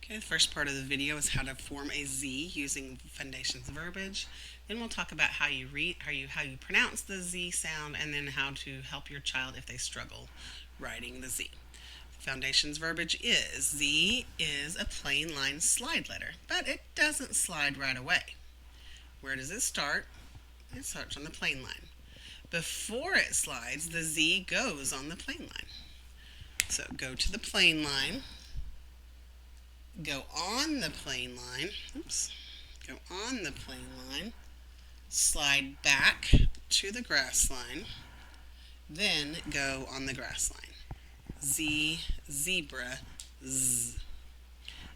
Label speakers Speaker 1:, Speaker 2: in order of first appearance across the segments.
Speaker 1: Okay, the first part of the video is how to form a Z using Fundation's verbiage. Then we'll talk about how you read, how you pronounce the Z sound, and then how to help your child if they struggle writing the Z. Foundation's verbiage is Z is a plain line slide letter, but it doesn't slide right away. Where does it start? It starts on the plain line. Before it slides, the Z goes on the plain line. So go to the plain line, go on the plain line, go on the plain line, slide back to the grass line, then go on the grass line. Z, zebra, Z.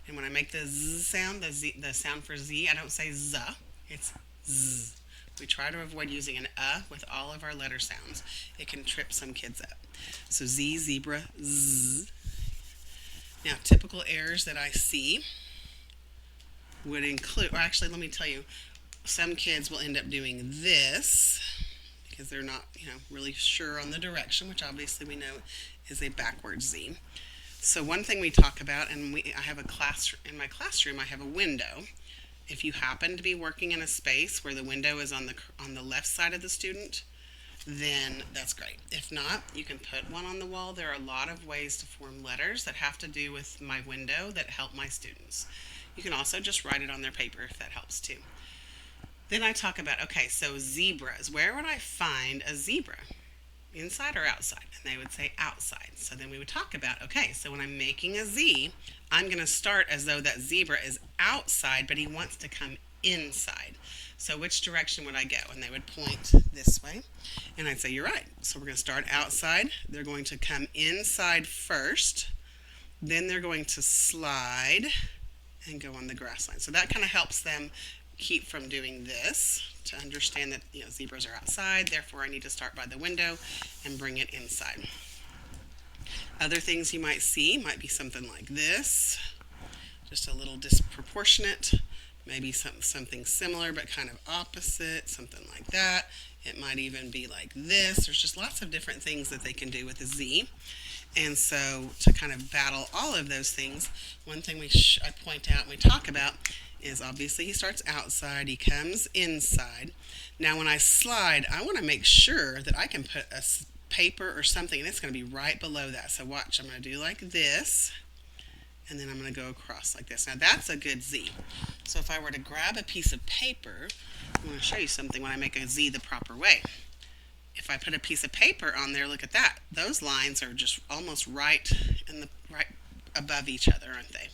Speaker 1: And when I make the Z sound, the sound for Z, I don't say Z, it's Z. We try to avoid using an with all of our letter sounds. It can trip some kids up. So Z, zebra, Z. Now, typical errors that I see would include, or actually, let me tell you, some kids will end up doing this because they're not, really sure on the direction, which obviously we know is a backwards Z. So one thing we talk about, and I have a class in my classroom, I have a window. If you happen to be working in a space where the window is on the left side of the student, then that's great. If not, you can put one on the wall. There are a lot of ways to form letters that have to do with my window that help my students. You can also just write it on their paper if that helps too. Then I talk about, okay, so zebras. Where would I find a zebra? Inside or outside? And they would say outside. So then we would talk about, okay, so when I'm making a Z, I'm going to start as though that zebra is outside, but he wants to come inside. So which direction would I go? And they would point this way. And I'd say, you're right. So we're going to start outside. They're going to come inside first. Then they're going to slide and go on the grass line. So that kind of helps them keep from doing this, to understand that zebras are outside, therefore I need to start by the window and bring it inside. Other things you might see might be something like this, just a little disproportionate, maybe something similar but kind of opposite, something like that. It might even be like this. There's just lots of different things that they can do with a Z. And so to kind of battle all of those things, one thing I point out and we talk about is obviously he starts outside, he comes inside. Now when I slide, I want to make sure that I can put a paper or something, and it's going to be right below that. So watch, I'm going to do like this, and then I'm going to go across like this. Now that's a good Z. So if I were to grab a piece of paper, I'm going to show you something when I make a Z the proper way. If I put a piece of paper on there, look at that. Those lines are just almost right above each other, aren't they?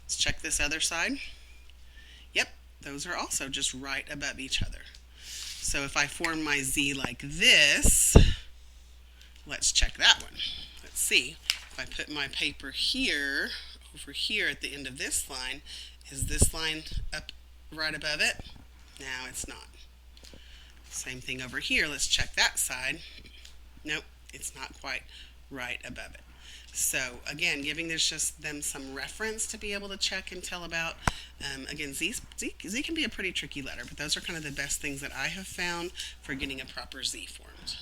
Speaker 1: Let's check this other side. Yep, those are also just right above each other. So if I form my Z like this, let's check that one. Let's see. If I put my paper here, over here at the end of this line, is this line up right above it? No, it's not. Same thing over here. Let's check that side. Nope, it's not quite right above it. So again, giving them some reference to be able to check and tell about. Again, Z can be a pretty tricky letter, but those are kind of the best things that I have found for getting a proper Z formed.